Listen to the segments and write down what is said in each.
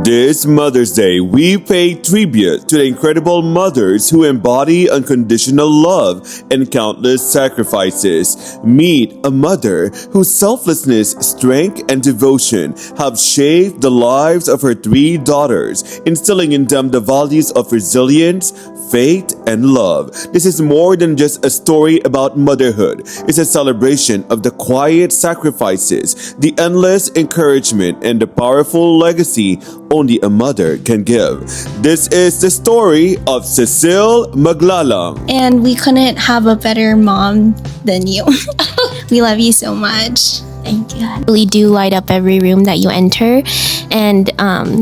This Mother's Day, we pay tribute to the incredible mothers who embody unconditional love and countless sacrifices. Meet a mother whose selflessness, strength, and devotion have shaped the lives of her 3 daughters, instilling in them the values of resilience, faith, and love. This is more than just a story about motherhood. It's a celebration of the quiet sacrifices, the endless encouragement, and the powerful legacy only a mother can give. This is the story of Cecille Maglalang. And we couldn't have a better mom than you. We love you so much. Thank you. Really do light up every room that you enter, and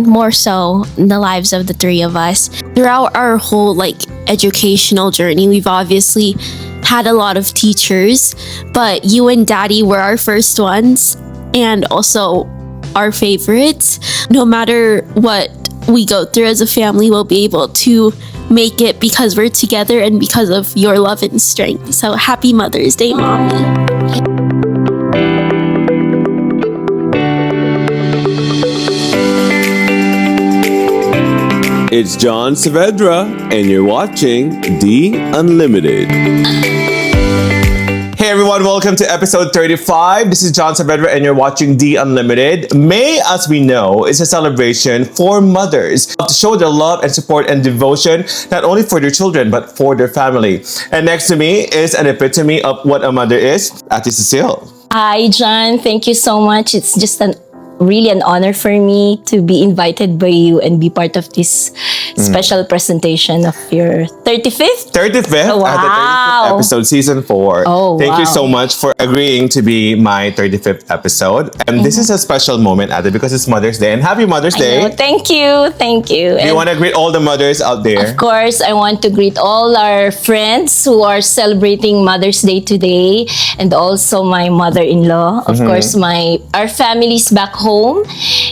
more so the lives of the 3 of us. Throughout our whole educational journey, we've obviously had a lot of teachers, but you and Daddy were our first ones and also our favorites. No matter what we go through as a family, we'll be able to make it because we're together and because of your love and strength. So happy Mother's Day, Mommy. It's John Saavedra, and you're watching The Unlimited. Hey everyone, welcome to episode 35. This is John Saavedra and you're watching The Unlimited. May, as we know, is a celebration for mothers to show their love and support and devotion, not only for their children, but for their family. And next to me is an epitome of what a mother is, Ate Cecille. Hi, John. Thank you so much. It's just really an honor for me to be invited by you and be part of this special presentation of your 35th? 35th? Oh, wow. The 35th episode, season 4. Oh, Thank you so much for agreeing to be my 35th episode. And this is a special moment, Ate, because it's Mother's Day. And happy Mother's Day. Thank you. Thank you. Do you want to greet all the mothers out there? Of course, I want to greet all our friends who are celebrating Mother's Day today, and also my mother-in-law. Of course, our families back home,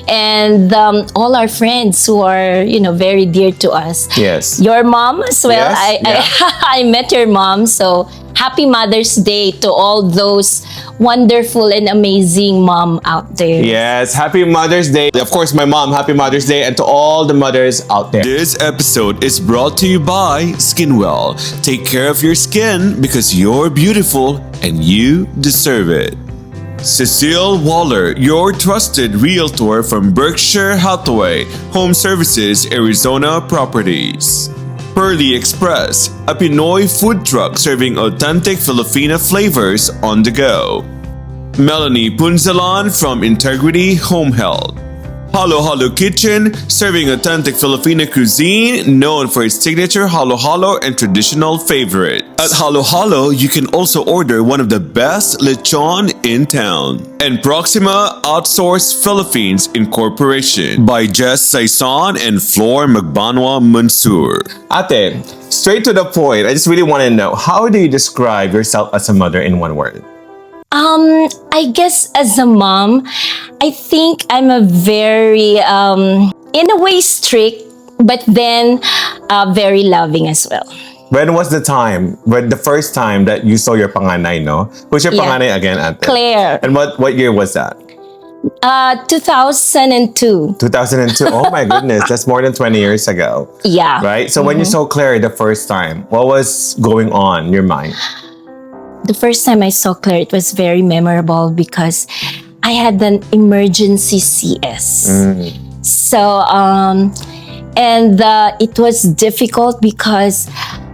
and all our friends who are, very dear to us. Yes. Your mom as well. Yes, I met your mom, so happy Mother's Day to all those wonderful and amazing mom out there. Yes, happy Mother's Day. Of course, my mom, happy Mother's Day, and to all the mothers out there. This episode is brought to you by Skinwell. Take care of your skin because you're beautiful and you deserve it. Cecille Waller, your trusted realtor from Berkshire Hathaway Home Services, Arizona Properties. Pearly Express, a Pinoy food truck serving authentic Filipino flavors on the go. Melanie Punzalan from Integrity Home Health. Halo Halo Kitchen, serving authentic Filipino cuisine known for its signature halo halo and traditional favorite. At Halo Halo, you can also order one of the best lechon in town. And Proxima Outsourced Philippines Incorporation by Jess Saison and Flor Magbanwa Mansur. Ate, straight to the point, I just really want to know, how do you describe yourself as a mother in one word? I guess as a mom, I think I'm a very, in a way, strict, but then very loving as well. When was the first time that you saw your panganay, no? Who's your panganay again, Ate? Claire. And what year was that? 2002. 2002. Oh my goodness, that's more than 20 years ago. Yeah. Right? So when you saw Claire the first time, what was going on in your mind? The first time I saw Claire, it was very memorable because I had an emergency CS. So, it was difficult because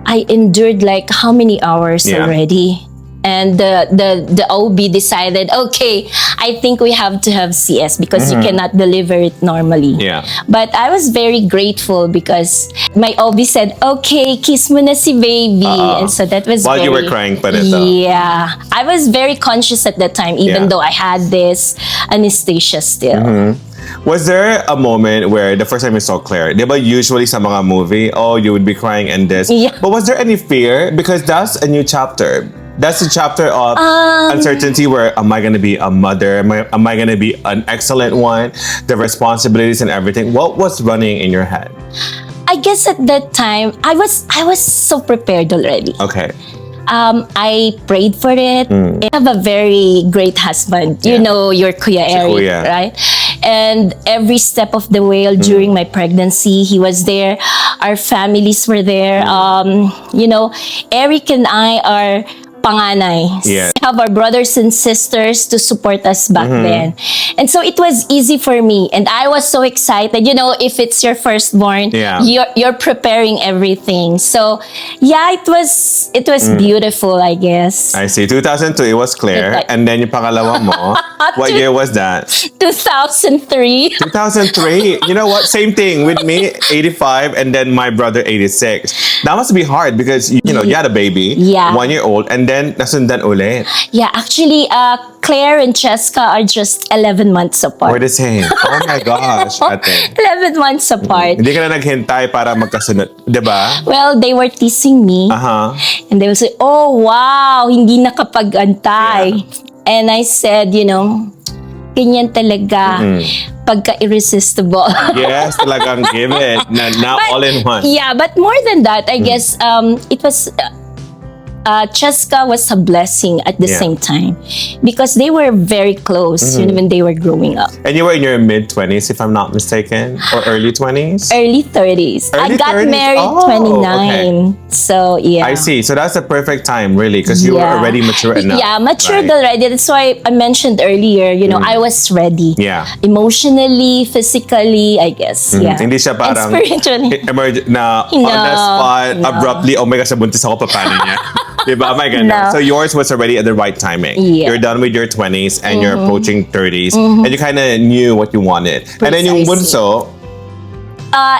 I endured how many hours already. And the OB decided, okay, I think we have to have CS because you cannot deliver it normally. Yeah. But I was very grateful because my OB said, okay, kiss mo na si baby. And so that was While you were crying pa nito. Yeah. I was very conscious at that time, even though I had this anesthesia still. Was there a moment where the first time you saw Claire, di ba usually sa mga movie, you would be crying and this. Yeah. But was there any fear? Because that's a new chapter. That's a chapter of uncertainty where am I going to be a mother? Am I going to be an excellent one? The responsibilities and everything. What was running in your head? I guess at that time, I was so prepared already. Okay. I prayed for it. I have a very great husband. You know your Kuya Eric, right? And every step of the way during my pregnancy, he was there. Our families were there. You know, Eric and I are panganay. Yes. We have our brothers and sisters to support us back then. And so it was easy for me. And I was so excited. You know, if it's your firstborn, you're preparing everything. So yeah, it was beautiful, I guess. I see. 2002, it was Claire. And then yung pangalawa mo, what year was that? 2003. 2003. You know what? Same thing with me, 85, and then my brother, 86. That must be hard because, you know, you had a baby, 1 year old, and then nasundan ulit. Yeah, actually, Claire and Cheska are just 11 months apart. We're the same. Oh my gosh, ate. 11 months apart. Hindi ka na naghintay para magkasunod, di ba? Well, they were teasing me. And they would say, oh, wow, hindi nakapag-antay. And I said, you know, ganyan talaga. Pagka-irresistible. Yes, talagang give it. Now all in one. Yeah, but more than that, I guess it was... Cheska was a blessing at the same time because they were very close when they were growing up. And you were in your mid-20s, if I'm not mistaken, or early 20s? Early 30s. I got 30s? married 29. Okay. So, yeah. I see. So that's the perfect time, really, because you were already mature enough. Yeah, matured already. That's why I mentioned earlier, you know, I was ready. Yeah. Emotionally, physically, I guess. Yeah. Hindi siya parang and spiritually. on the spot, abruptly, oh my gosh, nabuntis ako, paano niya? Diba? My God. No. So yours was already at the right timing. Yeah. You're done with your 20s and you're approaching 30s and you kind of knew what you wanted. Precisely. And then yung bunso,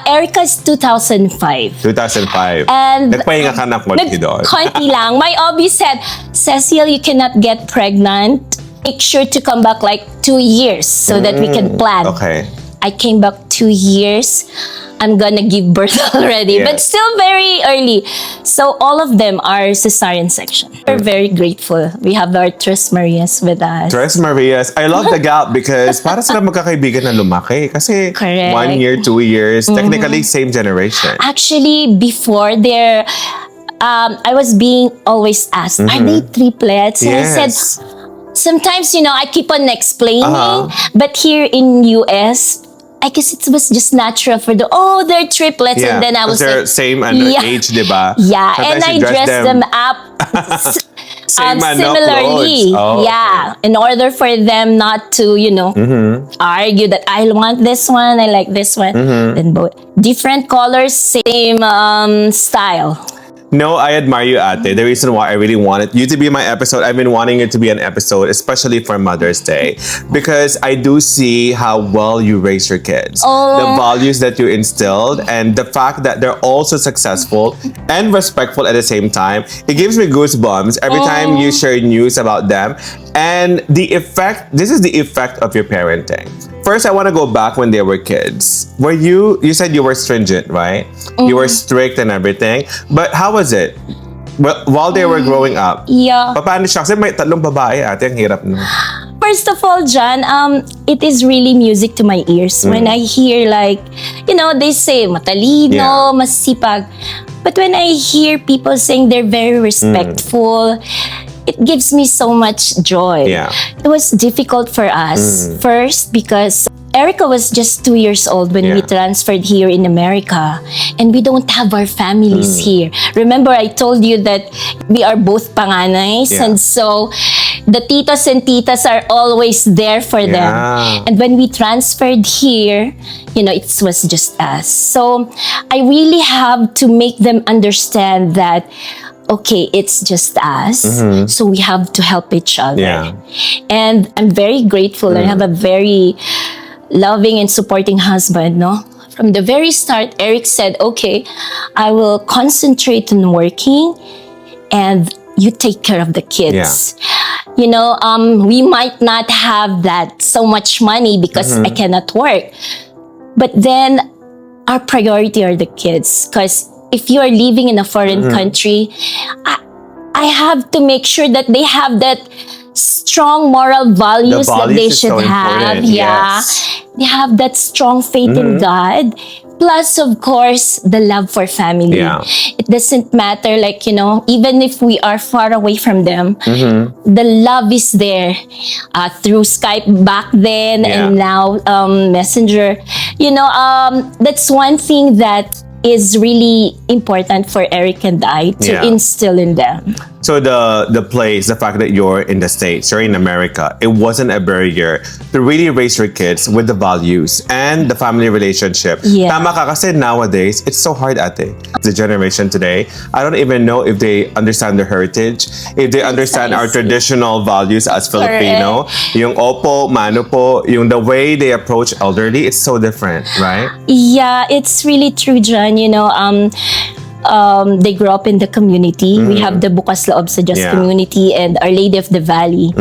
Erica's 2005. 2005. And nagpahinga ka ng konti doon. Konti lang. My OB said, Cecille, you cannot get pregnant. Make sure to come back like 2 years so that we can plan. Okay. I came back 2 years. I'm gonna give birth already, but still very early. So all of them are cesarean section. We're very grateful. We have our Tres Marias with us. Tres Marias. I love the gap because para sila magkakaibigan na lumaki. Kasi Correct. 1 year, 2 years, technically same generation. Actually, before their I was being always asked, are they triplets? And I said, sometimes, you know, I keep on explaining, but here in US, I guess it was just natural for they're triplets. And then I was they're like, same age, diba? Yeah, Sometimes and I you dress dressed them up same similarly. clothes. In order for them not to, you know, argue that I want this one, I like this one. Then both different colors, same style. No, I admire you, ate. The reason why I really wanted you to be my episode, I've been wanting it to be an episode, especially for Mother's Day, because I do see how well you raise your kids. The values that you instilled and the fact that they're also successful and respectful at the same time. It gives me goosebumps every time you share news about them. And this is the effect of your parenting. First, I want to go back when they were kids. You said you were stringent, right? You were strict and everything. But how was it? Well, while they were growing up? Yeah. Paano siya? Kasi may 3 babae, ate. Ang hirap na. First of all, John, it is really music to my ears. When I hear like, you know, they say matalino, masipag. But when I hear people saying they're very respectful, it gives me so much joy. Yeah. It was difficult for us. First, because Erica was just 2 years old when we transferred here in America. And we don't have our families here. Remember, I told you that we are both panganays. And so, the titos and titas are always there for them. And when we transferred here, you know, it was just us. So, I really have to make them understand that okay, it's just us. So we have to help each other. Yeah. And I'm very grateful. I have a very loving and supporting husband, no? From the very start, Eric said, okay, I will concentrate on working and you take care of the kids. You know, we might not have that so much money because I cannot work. But then our priority are the kids, because if you are living in a foreign country, I have to make sure that they have that strong moral values that values they is should so have. important, Yeah. yes. They have that strong faith in God. Plus, of course, the love for family. Yeah. It doesn't matter, like, even if we are far away from them, the love is there through Skype back then Yeah. and now Messenger. That's one thing that is really important for Eric and I to Yeah. instill in them. So the place, the fact that you're in the States, you're in America, it wasn't a barrier to really raise your kids with the values and the family relationship. Yeah. Tama ka kasi nowadays, it's so hard ate. The generation today, I don't even know if they understand their heritage, if they understand our Precisely. traditional values as Filipino. Yung opo, mano po, yung the way they approach elderly, it's so different, right? Yeah, it's really true, John. They grow up in the community. We have the Bukas Loob sa Diyos Yeah. community and Our Lady of the Valley.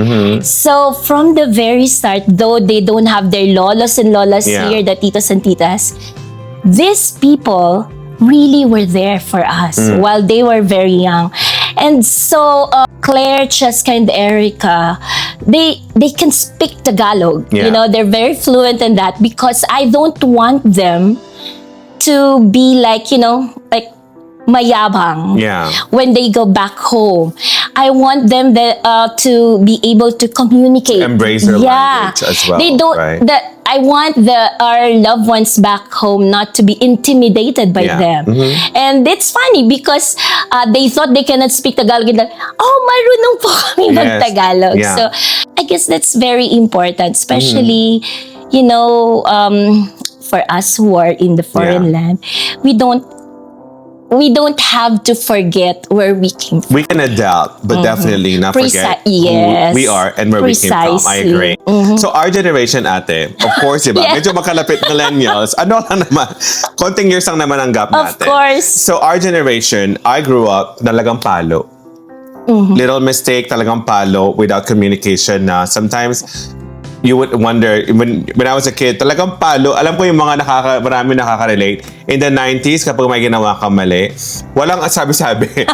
So from the very start, though they don't have their lolos and lolas Yeah. here, the titos and titas, these people really were there for us while they were very young. And so Claire, Cheska, and Erica, they can speak Tagalog. Yeah. They're very fluent in that because I don't want them to be like mayabang Yeah. when they go back home. I want them to be able to communicate. Embrace their language as well, They don't. right? I want our loved ones back home not to be intimidated by Yeah. them. And it's funny because they thought they cannot speak Tagalog. And marunong po kami Yes. mag-Tagalog. Yeah. So I guess that's very important, especially for us who are in the foreign land. We don't have to forget where we came from. We can adapt, but definitely not forget Yes. who we are and where we came from. I Precisely. agree. So our generation, ate, of course, diba? Yeah. Medyo makalapit millennials. Ano lang naman, konting years lang naman ang gap Of natin. course. So our generation, I grew up talagang palo. Little mistake, talagang palo without communication na sometimes you would wonder, when I was a kid, talagang palo. Alam ko yung mga marami nakaka-relate. In the 90s, kapag may ginawa kang mali, walang sabi-sabi.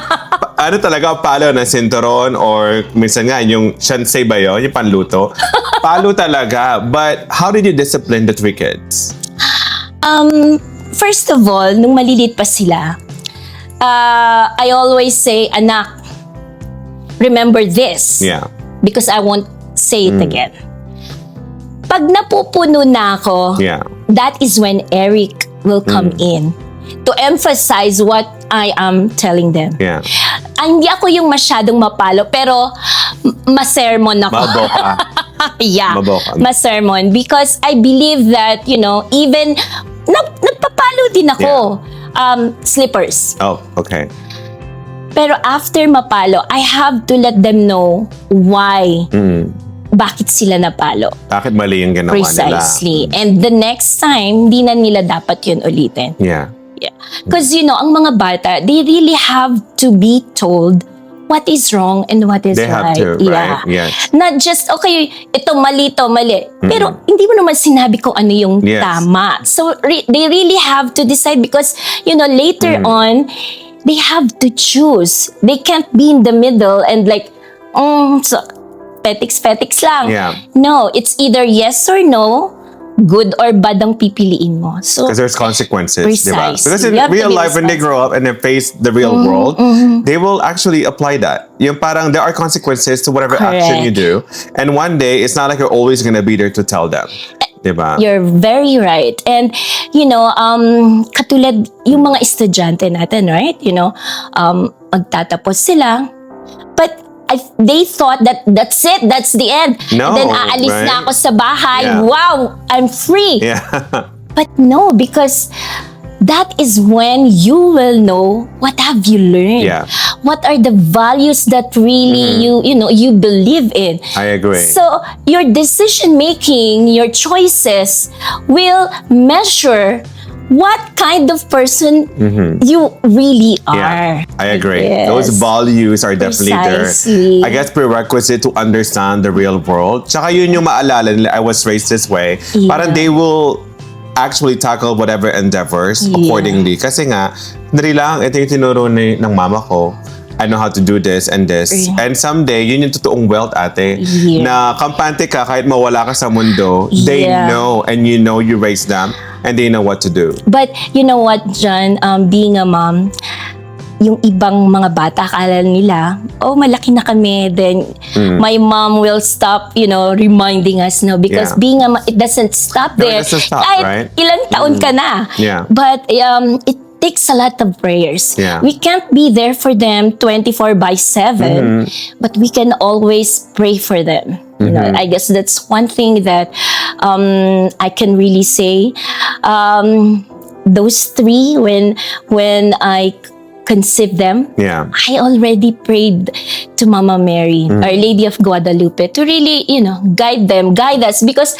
Ano talaga, palo ng sinturon or minsan nga, yung shansei ba yun? Yung panluto. Palo talaga. But how did you discipline the three kids? First of all, nung maliliit pa sila, I always say, anak, remember this. Yeah. Because I won't say it again. Pag napupuno na ako, Yeah. that is when Eric will come in to emphasize what I am telling them. Yeah. Hindi ako yung masyadong mapalo, pero masermon ako. Maboka. Yeah, Maboka. masermon. Because I believe that, even nagpapalo din ako. Slippers. Oh, okay. Pero after mapalo, I have to let them know why. Bakit sila napalo. Bakit mali yung ginawa Precisely. nila? And the next time, di na nila dapat yun ulitin. Yeah. Yeah. Because, ang mga bata, they really have to be told what is wrong and what is They right. have to, right? Yes. Not just, okay, ito mali, Pero hindi mo naman sinabi kung ano yung Yes. tama. So, they really have to decide because, later on, they have to choose. They can't be in the middle and so, petiks lang. Yeah. No, it's either yes or no, good or bad ang pipiliin mo. So, Because there's consequences, diba? Precisely. Because in You have to real be life, when they grow up and they face the real world, they will actually apply that. Yung parang there are consequences to whatever action you do. And one day, it's not like you're always gonna be there to tell them. Diba? you're very right. And, katulad yung mga estudyante natin, right? Magtatapos sila. But, they thought that that's it, that's the end. No, And then aalis right? na ako sa bahay. Yeah. Wow, I'm free. Yeah. But no, because that is when you will know what have you learned. Yeah. What are the values that really you believe in. I agree. So your decision making, your choices will measure what kind of person you really are. Yeah, I agree. Yes. Those values are definitely Precisely. there. I guess prerequisite to understand the real world. Tsaka yun yung maalala nila, I was raised this way. Yeah. Parang they will actually tackle whatever endeavors Yeah. accordingly. Kasi nga, dali lang, ito yung tinuro ng mama ko. I know how to do this and this. And someday, yun yung totoong wealth, ate. Yeah. Na kampante ka kahit mawala ka sa mundo, they Yeah. know and you know you raised them and they know what to do. But you know what, John, being a mom, yung ibang mga bata, akala nila, oh, malaki na kami, then my mom will stop, reminding us, no? Because Yeah. being a mom, it doesn't stop No, there. it doesn't stop, Kahit right? ilang taon ka na. Yeah. But it takes a lot of prayers. Yeah. We can't be there for them 24/7, but we can always pray for them. I guess that's one thing that I can really say. Those three, when I conceived them, Yeah. I already prayed to Mama Mary, Our Lady of Guadalupe, to really, guide us, because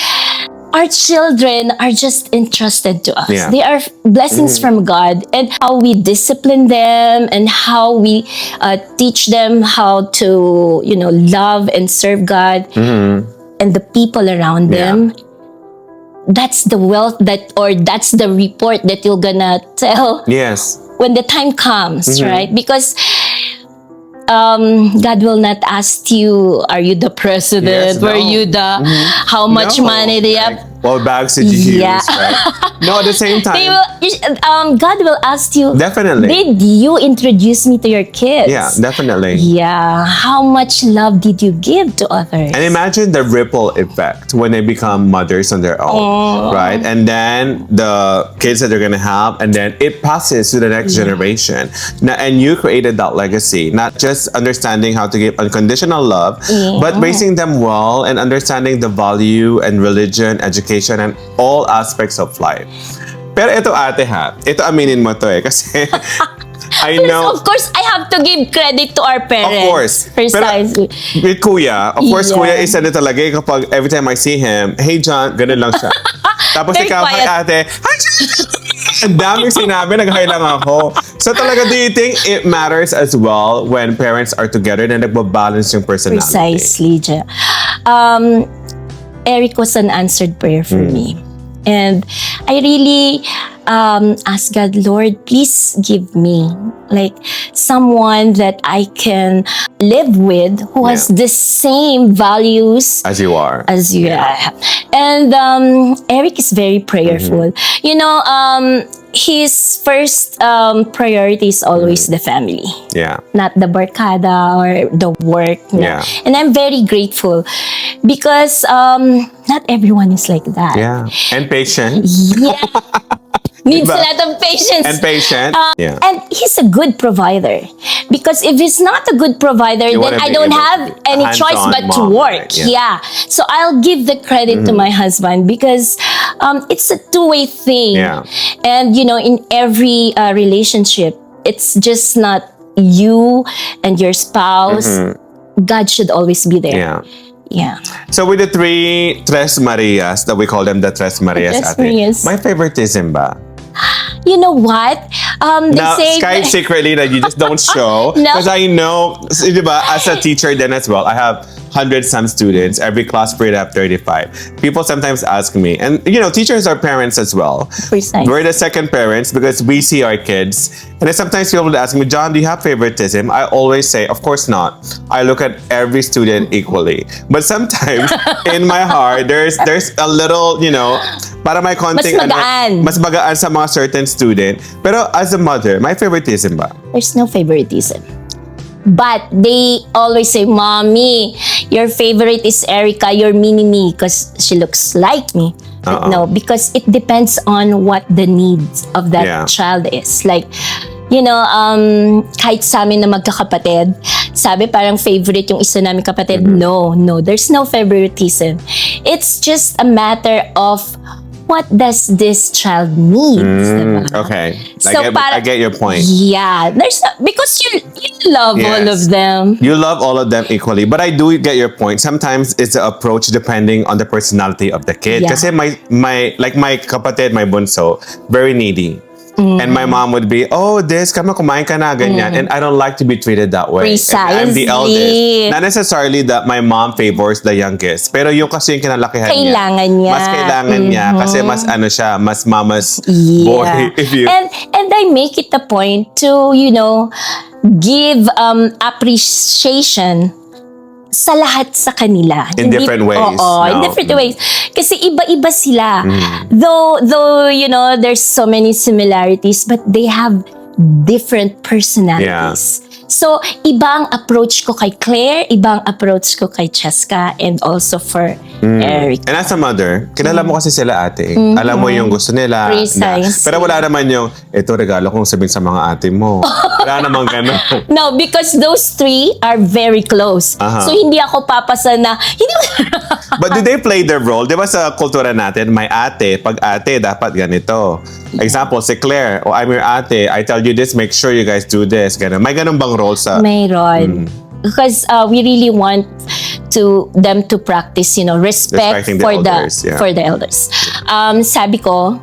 our children are just entrusted to us. Yeah. They are blessings from God, and how we discipline them and how we teach them how to, love and serve God and the people around them. That's the wealth that's the report that you're gonna tell Yes. when the time comes, right? Because God will not ask you, are you the president? Yes, Were no. you the, how much No. money do you have? Like, what bags did you Yeah. use, right? No, at the same time. God will ask you, Definitely. did you introduce me to your kids? Yeah, definitely. Yeah. How much love did you give to others? And imagine the ripple effect when they become mothers on their own, right? And then the kids that they're gonna have, and then it passes to the next generation. And you created that legacy, not just understanding how to give unconditional love, but raising them well and understanding the value and religion, education, and all aspects of life. Pero ito, ate, ha, ito aminin mo to kasi I know. Of course, I have to give credit to our parents. Of course. Precisely. Pero with Kuya, of course, Yeah. Kuya is ano talaga, kapag every time I see him, hey John, ganun lang siya. Tapos Very ikaw, hi quiet. ate, hi John! Ang daming sinabi, nag-hi lang ako. So talaga, do you think it matters as well when parents are together na nagbabalance yung personality? Precisely, Ja. Eric was an answered prayer for me. And I really asked God, Lord, please give me like someone that I can live with who has the same values As you are. as you have. And Eric is very prayerful. His first priority is always the family, Yeah. not the barkada or the work. No. Yeah. And I'm very grateful because not everyone is like that. Yeah. And patient. Yeah. Needs Diba? a lot of patience. And patient. Yeah. And he's a good provider. Because if he's not a good provider, You then wanna I be don't able to have be any a choice hands-on but to mom, work. right? Yeah. So I'll give the credit to my husband because it's a two-way thing. Yeah. And, in every relationship, it's just not you and your spouse. God should always be there. Yeah. Yeah. So with the Tres Marias, that we call them the Tres Marias, Tres ate, Marias. my favoritism ba? You know what? They Now, say Sky secretly that you just don't show. No. Because I know, diba, as a teacher then as well, I have 100 some students. Every class period I have 35. People sometimes ask me, and teachers are parents as well. Precisely. We're the second parents because we see our kids. And then sometimes people would ask me, John, do you have favoritism? I always say, of course not. I look at every student equally. But sometimes in my heart, there's a little, para may konting Mas magaan. mas magaan sa mga certain student. Pero as a mother, my favoritism ba? There's no favoritism. But they always say, Mommy, your favorite is Erica, your mini-me, because she looks like me. But no, because it depends on what the needs of that Yeah. child is. Like, kahit sa amin na magkakapatid, sabi parang favorite yung isa namin kapatid. No, there's no favoritism. It's just a matter of what does this child need? Diba? Okay. So I get your point. Yeah, because you love all Yes. of them. You love all of them equally. But I do get your point. Sometimes it's the approach depending on the personality of the kid. Yeah. Kasi my kapatid, my bunso, very needy. And my mom would be, oh, this, come on, kumain ka na, ganyan. And I don't like to be treated that way. And I'm the eldest. Precisely. Not necessarily that my mom favors the youngest. Pero yung kasi yung kinalakihan Kailangan niya. Mas kailangan niya. Kasi mas ano siya, mas mama's boy. If you... And I make it a point to, give appreciation sa lahat sa kanila. In different ways. Oo, in different ways. Kasi iba-iba sila. Though, there's so many similarities, but they have different personalities. So, iba ang approach ko kay Claire, iba ang approach ko kay Cheska, and also for Eric. And as a mother, kilala mo kasi sila ate. Alam mo yung gusto nila. Precisely. Pero wala naman yung, ito regalo kong sabihin sa mga ate mo. Wala namang gano'n. No, because those three are very close. So, hindi ako papasa na, But do they play their role? Di ba sa kultura natin, may ate, pag ate, dapat ganito. Example, si Claire, I'm your ate, I tell you this, make sure you guys do this. Ganun. May ganun bang role sa... Mayroon. Because we really want them to practice, respect Respecting the for elders, for the elders. Sabi ko,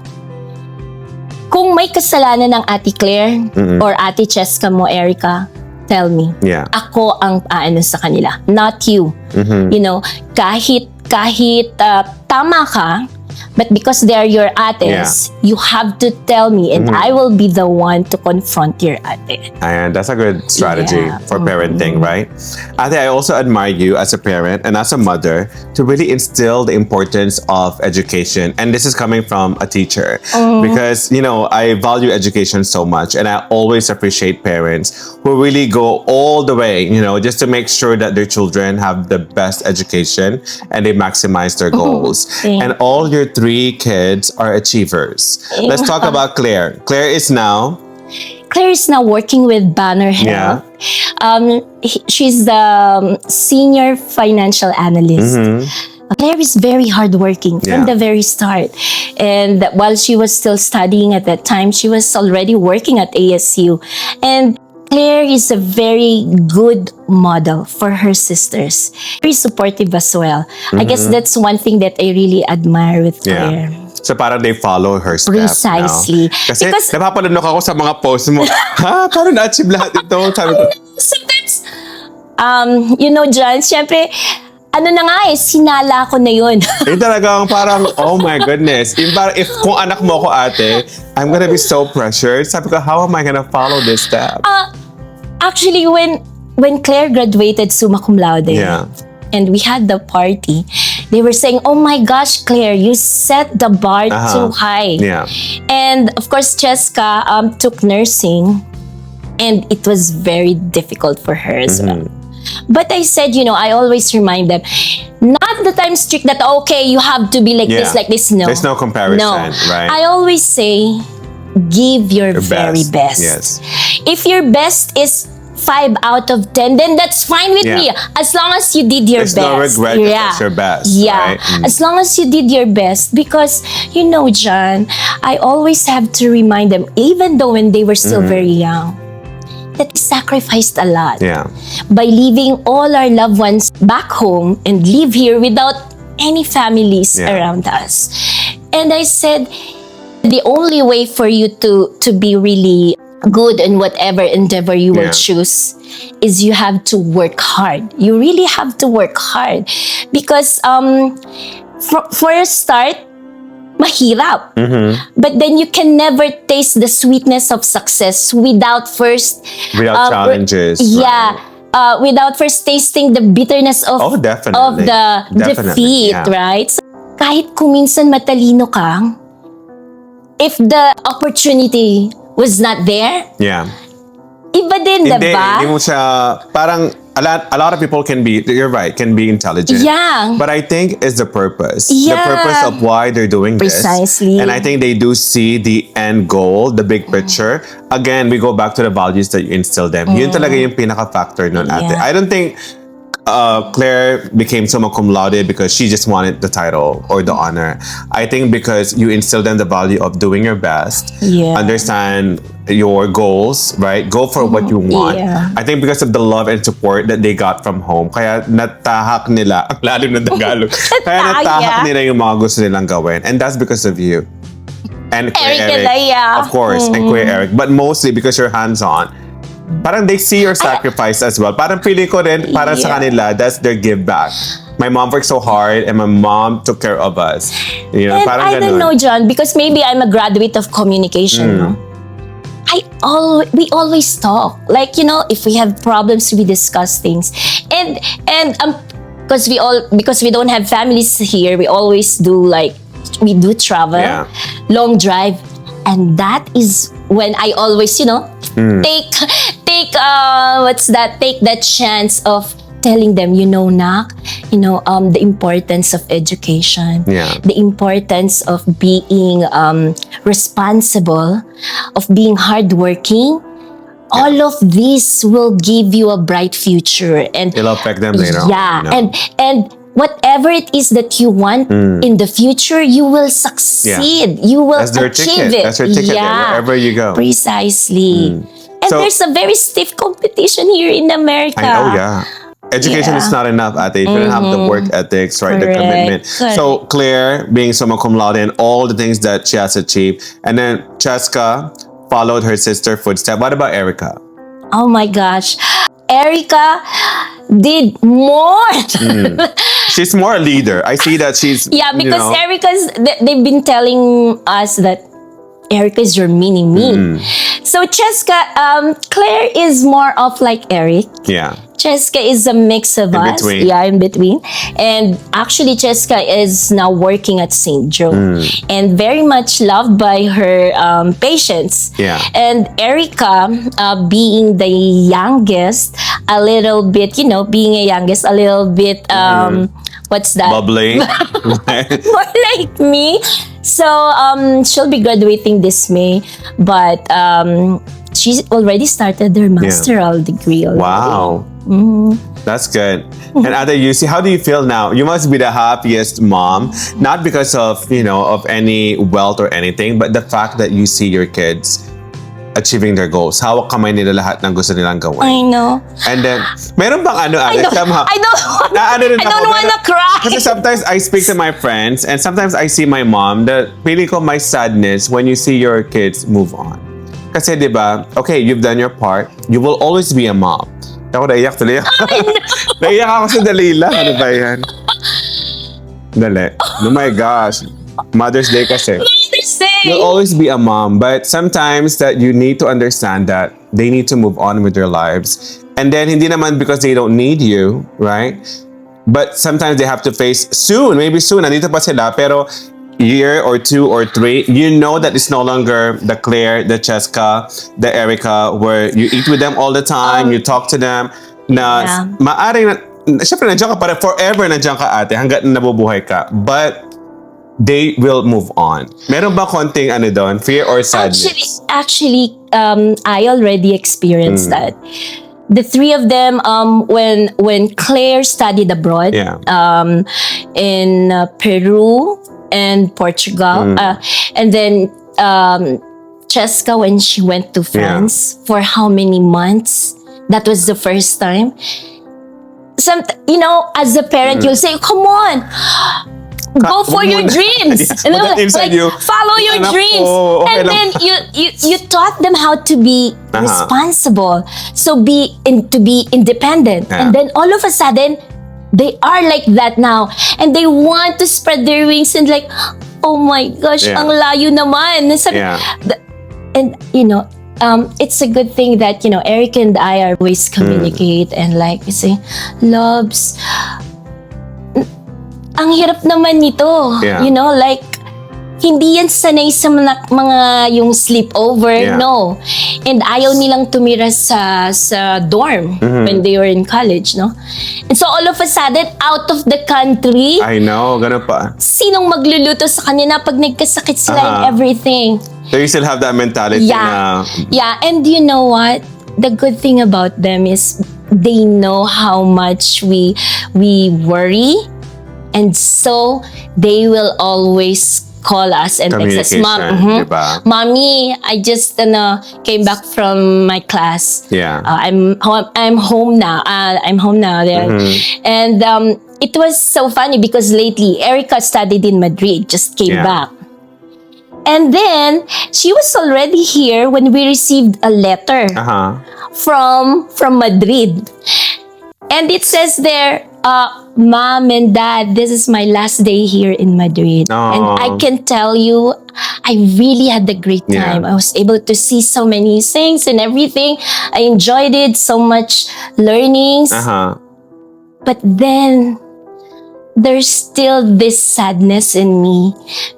kung may kasalanan ng Ate Claire or Ate Cheska mo, Erica, tell me. Yeah. Ako ang aano sa kanila, not you. Kahit tama ka, but because they are your ates, you have to tell me, and I will be the one to confront your ate. And that's a good strategy for parenting, right? Ate, I also admire you as a parent and as a mother to really instill the importance of education. And this is coming from a teacher because, I value education so much, and I always appreciate parents who really go all the way, just to make sure that their children have the best education and they maximize their goals. And all your three kids are achievers. Let's talk about Claire. Claire is now working with Banner Health. She's the senior financial analyst. Claire is very hardworking from the very start. And while she was still studying at that time, she was already working at ASU. And Claire is a very good model for her sisters. Very supportive as well. I guess that's one thing that I really admire with Claire. So parang they follow her steps. Precisely. No? Kasi Because napapalunok ako sa mga posts mo. Parang na-achieve lahat ito. Sabi ko, sometimes, John, syempre, sinala ko na yun. talagang parang, oh my goodness. If kung anak mo ko ate, I'm gonna be so pressured. Sabi ko, how am I gonna follow this step? Actually, when Claire graduated summa cum laude, and we had the party, they were saying, oh my gosh, Claire, you set the bar too high. And of course, Cheska took nursing, and it was very difficult for her as well. But I said, I always remind them, not that I'm strict that, okay, you have to be like this. No. There's no comparison, right? I always say, give your very best. Yes. If your best is 5 out of 10, then that's fine with me. As long as you did your There's best. no regret if that's your best. Right? As long as you did your best. Because, John, I always have to remind them, even though when they were still very young, that we sacrificed a lot by leaving all our loved ones back home and live here without any families around us. And I said, the only way for you to be really good in whatever endeavor you will choose is you have to work hard. You really have to work hard. Because for a start, mahirap. But then you can never taste the sweetness of success without challenges. Without first tasting the bitterness of the defeat, right? So, kahit kung minsan matalino ka, if the opportunity was not there, iba din, diba? Hindi mo siya, parang a lot of people can be intelligent. But I think it's the purpose. The purpose of why they're doing this. Precisely. And I think they do see the end goal, the big picture. Again, we go back to the values that you instill them. Yun talaga yung pinaka-factor nun, ate. I don't think Claire became summa cum laude because she just wanted the title or the honor. I think because you instill them the value of doing your best, understand your goals, right? Go for what you want. I think because of the love and support that they got from home, kaya natahak nila, ang lalim ng Tagalog, kaya natahak nila yung mga gusto nilang gawin. And that's because of you. and Kuya Eric Eric. and I, yeah. Of course, and Kuya Eric. But mostly because you're hands-on. Parang they see your sacrifice as well. Parang feeling ko rin, parang sa Yeah. kanila, that's their give back. My mom worked so hard and my mom took care of us. You know, And parang I don't ganun. know, John, because maybe I'm a graduate of communication. No? We always talk. Like, you know, if we have problems, we discuss things. And because we don't have families here, we always do we do travel, Yeah. long drive, and that is when I always, you know, take that chance of telling them, you know, Nak, you know, the importance of education, Yeah. the importance of being responsible, of being hardworking. All of this will give you a bright future, and It'll affect them later on. yeah, you know? and whatever it is that you want in the future, you will succeed. You will That's their achieve ticket. it. That's their ticket there, wherever you go. Precisely. And So- there's a very stiff competition here in America. I know, yeah. Education Yeah. is not enough, ate. If you don't have the work ethics, right? The Correct. commitment. Correct. So, Claire, being summa cum laude and all the things that she has achieved. And then Cheska followed her sister footstep. What about Erica? Oh my gosh. Erica did more. She's more a leader. I see that she's... Yeah, you because know, they've been telling us that Erica is your mini me. So Cheska, Claire is more of like Eric. Yeah. Cheska is a mix of us. between. Yeah, in between. And actually, Cheska is now working at St. Joe and very much loved by her patients. Yeah. And Erica, being the youngest, a little bit, you know, what's that? Bubbly. More like me. So she'll be graduating this May, but she's already started her master's degree already. Wow. That's good. And Ada, you see, how do you feel now? You must be the happiest mom, not because of, you know, of any wealth or anything, but the fact that you see your kids achieving their goals. Hawak kamay nila lahat ng gusto nilang gawin. I know. And then, meron bang ano, Ada? I don't I don't want to cry. Kasi sometimes I speak to my friends and sometimes I see my mom that feeling ko my sadness when you see your kids move on. Kasi di ba, okay, you've done your part. You will always be a mom. Ako naiyak tuloy. Naiyak ako sa dalila. Ano ba yan? Dali. Oh my gosh. Mother's Day kasi. You'll always be a mom, but sometimes that you need to understand that they need to move on with their lives. And then, hindi naman because they don't need you, right? But sometimes they have to face soon, maybe soon, nandito pa sila, pero year or 2 or 3, you know that it's no longer the Claire, the Cheska, the Erica, where you eat with them all the time, you talk to them, na maaring, syempre nandiyan ka para forever nandiyan ka ate, hanggat nabubuhay ka. But they will move on. Meron ba konting ano doon, fear or sadness? Actually, I already experienced that. The three of them, when Claire studied abroad, in Peru and Portugal, and then Cheska when she went to France for how many months? That was the first time. You know, as a parent, you'll say, "Come on." Go for your dreams. Yes, put that inside you. Follow your Anak dreams. ko, okay And lang. then you taught them how to be responsible. So to be independent. Yeah. And then all of a sudden, they are like that now. And they want to spread their wings and like, oh my gosh, ang layo naman. And you know, it's a good thing that, you know, Eric and I always communicate and like you say, loves, ang hirap naman nito. You know, like, hindi yan sanay sa mga yung sleepover. No. And ayaw nilang tumira sa dorm when they were in college, no? And so all of a sudden, out of the country, I know, ganun pa. sinong magluluto sa kanila pag nagkasakit sila and everything? So you still have that mentality na... Yeah, and you know what? The good thing about them is they know how much we worry. And so, they will always call us and text us, Mom, diba? Mommy, I just came back from my class. Yeah. I'm home now. I'm home now. And it was so funny because lately, Erica studied in Madrid, just came back. And then, she was already here when we received a letter from Madrid. And it says there, Mom and Dad, this is my last day here in Madrid. And I can tell you, I really had a great time. I was able to see so many things and everything. I enjoyed it, so much learnings. But then, there's still this sadness in me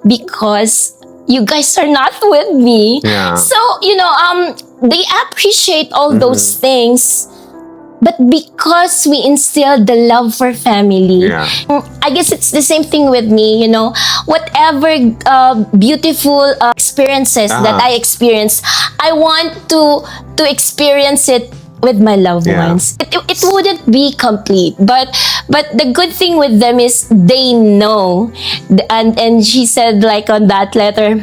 because you guys are not with me. So, they appreciate all those things. But because we instilled the love for family, I guess it's the same thing with me, whatever beautiful experiences that I experience, I want to experience it with my loved ones. It wouldn't be complete, but the good thing with them is they know, and she said like on that letter,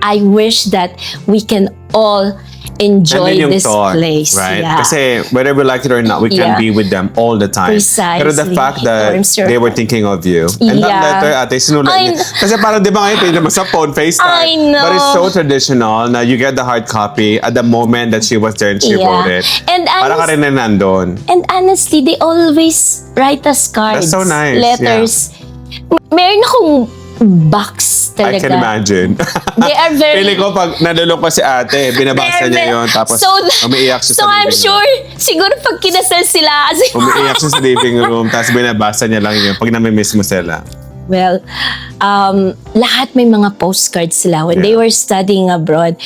I wish that we can all enjoy this place. Right? Kasi whether we like it or not, we can be with them all the time. Precisely. Pero the fact that they were thinking of you. And that letter, ate, sinulat niya. Kasi parang di ba ngayon, pwede naman sa phone, FaceTime. I know. But it's so traditional na you get the hard copy at the moment that she was there and she wrote it. And para ka rin na nandun. And honestly, they always write us cards. That's so nice. Letters. Meron akong box talaga. I can imagine. They are very... Pili ko pag nalulok pa si ate, binabasa niya yun. Tapos umiiyak siya sa living room. So I'm sure, siguro pag kinasal sila... Umiiyak siya sa living room, tapos binabasa niya lang yun pag namimiss mo sila. Well, lahat may mga postcards sila when they were studying abroad.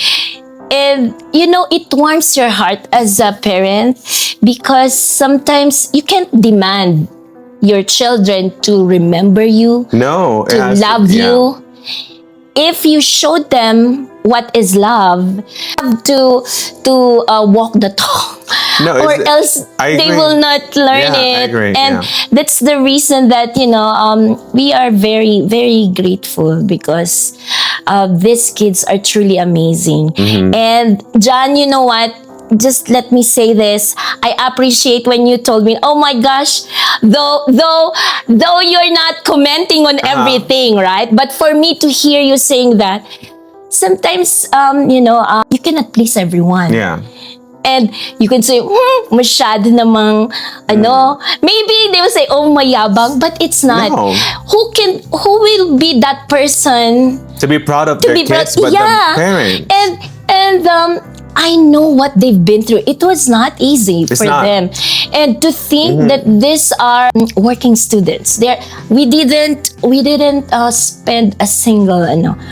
And, it warms your heart as a parent because sometimes you can't demand your children to remember you, to love you. If you show them what is love, you have to walk the talk, or else they will not learn it. And that's the reason that we are very, very grateful because these kids are truly amazing. And John, you know what? Just let me say this. I appreciate when you told me, oh my gosh, though you're not commenting on everything, right? But for me to hear you saying that, sometimes, you cannot please everyone. And you can say, masyado namang, maybe they will say, oh, mayabang, but it's not. No. Who will be that person? To be proud of their kids, but the parent. And I know what they've been through. It was not easy for them. And to think that these are working students. We didn't spend a single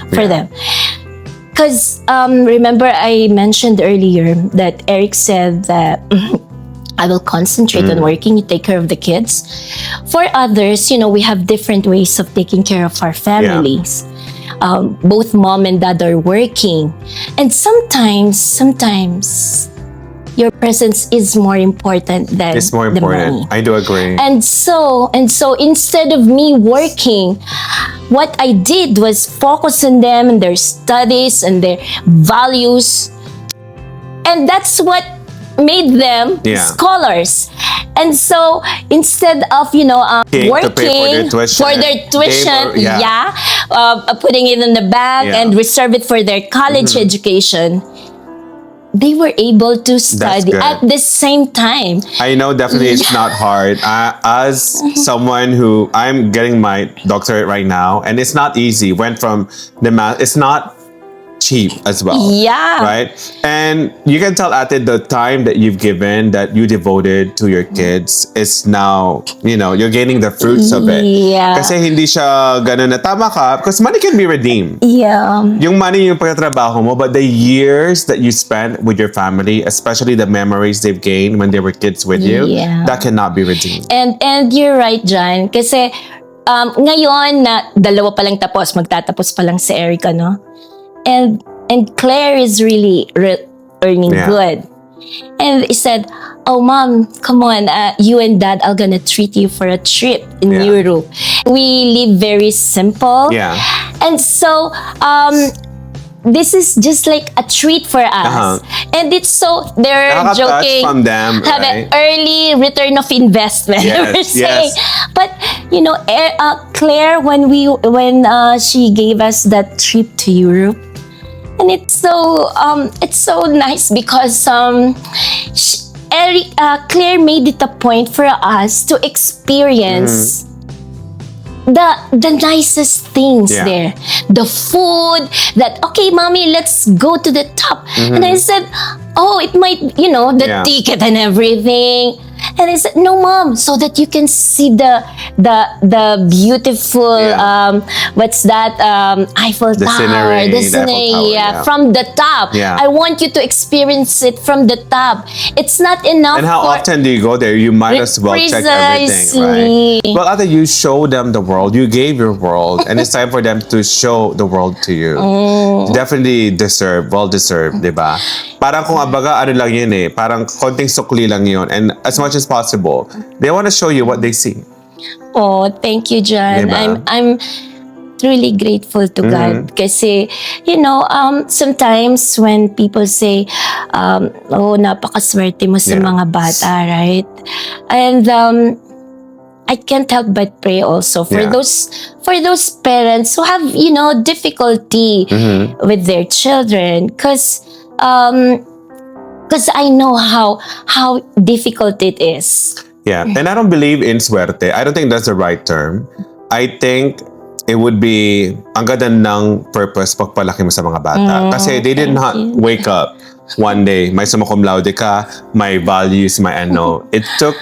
for them. Because remember I mentioned earlier that Eric said that I will concentrate on working, you take care of the kids. For others, we have different ways of taking care of our families. Both mom and dad are working. And sometimes your presence is more important than the money. I do agree. And so instead of me working, what I did was focus on them and their studies and their values. And that's what made them scholars. And so instead of working for their tuition, putting it in the bank and reserve it for their college education, they were able to study at the same time. I know definitely it's not hard. As someone who, I'm getting my doctorate right now, and it's not easy. Went from the math, it's not cheap as well. Right? And you can tell at the time that you've given, that you devoted to your kids is now, you're gaining the fruits of it. Kasi hindi siya ganun na tama ka, because money can be redeemed. Yung money yung pagkatrabaho mo, but the years that you spent with your family, especially the memories they've gained when they were kids with you, that cannot be redeemed. And you're right, John. Kasi ngayon na dalawa pa lang tapos, magtatapos pa lang si Erica, no? And Claire is really earning good. And he said, oh, Mom, come on, you and Dad are gonna treat you for a trip in Europe. We live very simple. And so, this is just like a treat for us. And it's so, they're Nakaka-touch joking. from them, Have right? an early return of investment. Yes, we're saying. yes. But, you know, Claire, when she gave us that trip to Europe, and it's so nice because Claire made it a point for us to experience the nicest things there. The food that, okay, mommy, let's go to the top. And I said, oh, it might, you know, the ticket and everything. And I said, no, mom, so that you can see the beautiful, what's that, Eiffel Tower, the scenery, from the top. I want you to experience it from the top. It's not enough. And how often do you go there? You might as well check everything, right? Well, after you show them the world, you gave your world, and it's time for them to show the world to you. Definitely well deserved, di ba? Parang kung abaga, ano lang yun eh, parang konting sukli lang yun. And as much as possible, they want to show you what they see. Oh, thank you, John. Diba? I'm truly grateful to God. Kasi, you know, sometimes when people say, oh, napakaswerte mo sa mga bata, right? And I can't help but pray also for those parents who have, you know, difficulty with their children, because I know how difficult it is. Yeah, and I don't believe in suerte. I don't think that's the right term. I think it would be ang ganda ng purpose pagpalaki mo sa mga bata. Kasi they did not wake up one day, may summa cum laude ka, my values, my ano. It took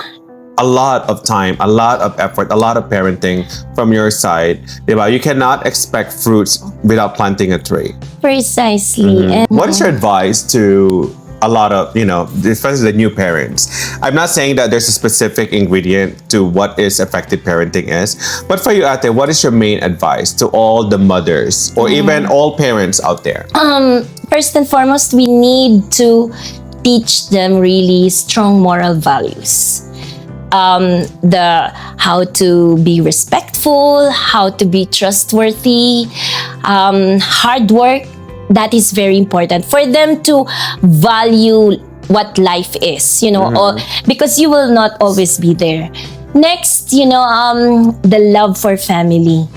a lot of time, a lot of effort, a lot of parenting from your side. Diba? You cannot expect fruits without planting a tree. Precisely. And What is your advice to a lot of, you know, especially the new parents? I'm not saying that there's a specific ingredient to what is effective parenting is, but for you, Ate, what is your main advice to all the mothers or even all parents out there? First and foremost, we need to teach them really strong moral values. How to be respectful, how to be trustworthy, hard work. That is very important for them to value what life is, you know, because you will not always be there. Next, you know, the love for family.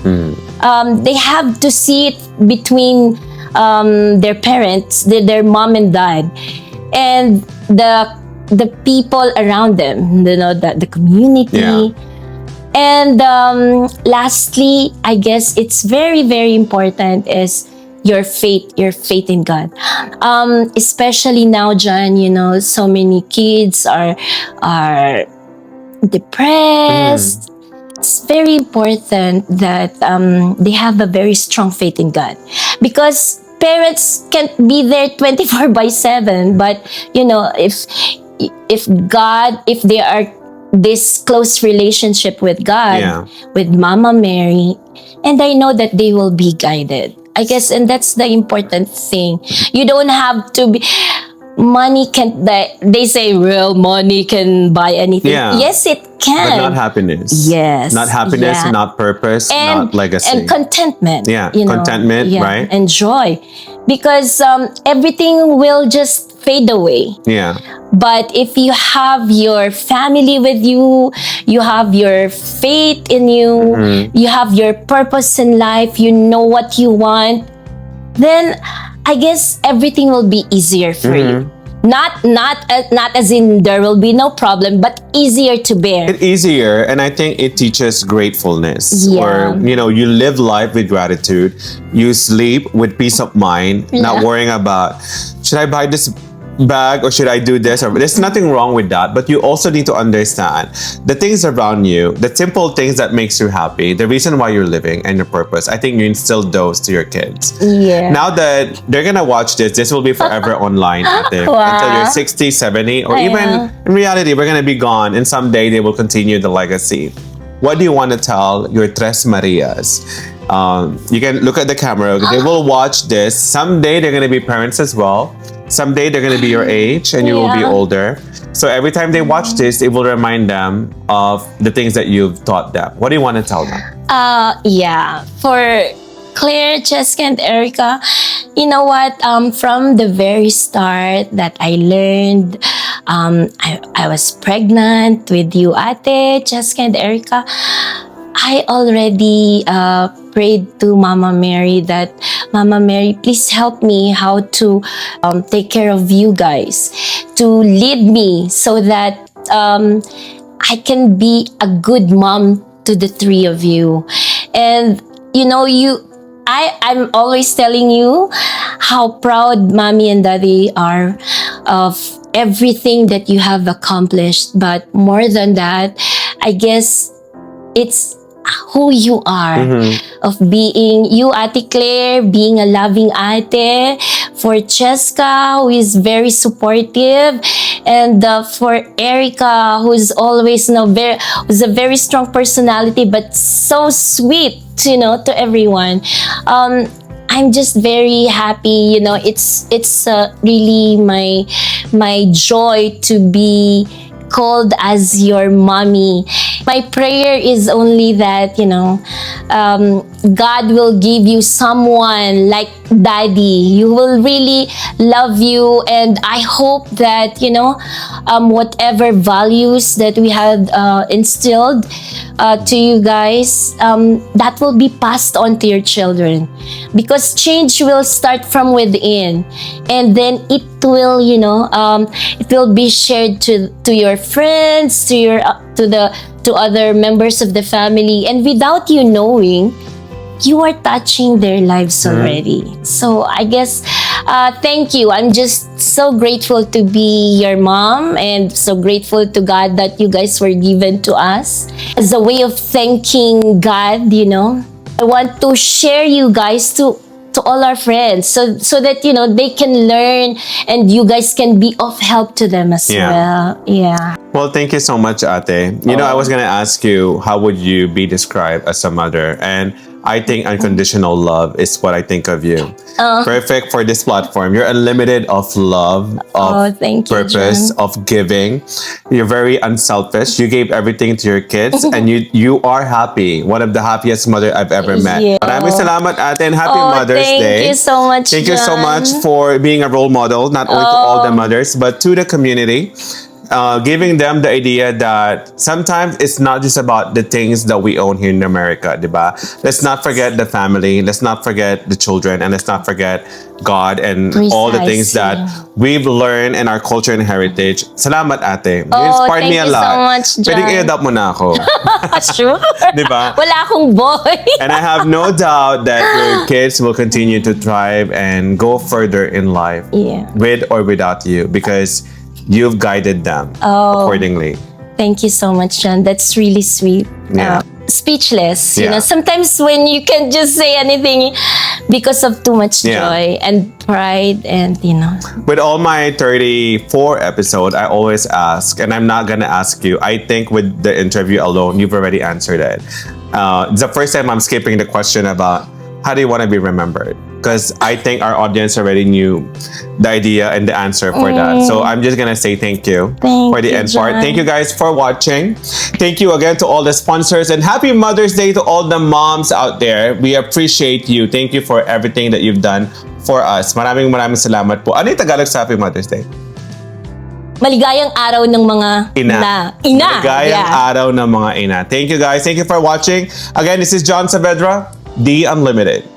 They have to see it between their parents, their mom and dad, and the people around them, you know, the community. And lastly, I guess it's very, very important is your faith in God. Especially now, John, you know, so many kids are depressed. It's very important that they have a very strong faith in God, because parents can't be there 24/7. But you know, if they are this close relationship with God, with Mama Mary, and I know that they will be guided, I guess. And that's the important thing. You don't have to be, money can't buy, they say real money can buy anything. Yes, it can. But not happiness. Yes. Not happiness, not purpose, not legacy. And contentment. You know, contentment, right? And joy. Because everything will just fade away. But if you have your family with you, you have your faith in you, you have your purpose in life, you know what you want, then I guess everything will be easier for you. Not as in there will be no problem, but easier to bear. It's easier, and I think it teaches gratefulness. Or, you know, you live life with gratitude. You sleep with peace of mind, not worrying about, should I buy this bag or should I do this? Or there's nothing wrong with that, but you also need to understand the things around you, the simple things that makes you happy, the reason why you're living and your purpose. I think you instill those to your kids. Now that they're gonna watch this will be forever online, I think, until you're 60, 70, or even in reality, we're gonna be gone, and someday they will continue the legacy. What do you want to tell your Tres Marias? You can look at the camera. They will watch this. Someday they're gonna be parents as well. Someday they're going to be your age and you will be older. So every time they watch this, it will remind them of the things that you've taught them. What do you want to tell them? Claire, Jessica, and Erica, you know what? From the very start that I learned, I was pregnant with you, Ate, Jessica, and Erica. I already prayed to Mama Mary that, Mama Mary, please help me how to take care of you guys, to lead me so that I can be a good mom to the three of you. And you know, I'm always telling you how proud Mommy and Daddy are of everything that you have accomplished. But more than that, I guess it's who you are, of being you, Ate Claire, being a loving ate, for Cheska, who is very supportive, and for Erica, who is always, who's a very strong personality but so sweet, to everyone. I'm just very happy, it's really my joy to be called as your mommy. My prayer is only that, God will give you someone like Daddy. You will really love you, and I hope that, whatever values that we had instilled to you guys, that will be passed on to your children, because change will start from within, and then it will, it will be shared to your friends, to other members of the family, and without you knowing, you are touching their lives already. So I guess, thank you. I'm just so grateful to be your mom, and so grateful to God that you guys were given to us as a way of thanking God. I want to share you guys to all our friends, so that they can learn, and you guys can be of help to them as well. Yeah. Well, thank you so much, Ate. I was gonna ask you, how would you be described as a mother? And I think unconditional love is what I think of you. Perfect for this platform. You're unlimited of love, of thank you, purpose, John. of giving. You're very unselfish. You gave everything to your kids, and you are happy. One of the happiest mother I've ever met. Yeah. Maraming salamat, Ate, and happy Mother's thank Day. you so much, Thank you so John. much for being a role model, not only to all the mothers, but to the community. Giving them the idea that sometimes it's not just about the things that we own here in America, diba? Let's not forget the family, let's not forget the children, and let's not forget God and all the things that we've learned in our culture and heritage. Salamat, Ate. You inspired me a lot. Thank you so much, John. Pwedeng i-adopt mo na ako. Sure. Diba? Wala akong boy. And I have no doubt that your kids will continue to thrive and go further in life, with or without you, because you've guided them accordingly. Thank you so much, John. That's really sweet. Yeah. Speechless. Yeah. Sometimes when you can't just say anything because of too much joy and pride, and With all my 34 episodes, I always ask, and I'm not gonna ask you. I think with the interview alone, you've already answered it. It's the first time I'm skipping the question about how do you want to be remembered? Because I think our audience already knew the idea and the answer for that. So I'm just gonna say thank you for the end part. Thank you guys for watching. Thank you again to all the sponsors, and happy Mother's Day to all the moms out there. We appreciate you. Thank you for everything that you've done for us. Maraming salamat po. Ano yung Tagalog sa Happy Mother's Day? Maligayang araw ng mga ina. Maligayang araw ng mga ina. Thank you guys. Thank you for watching. Again, this is John Saavedra, The Unlimited.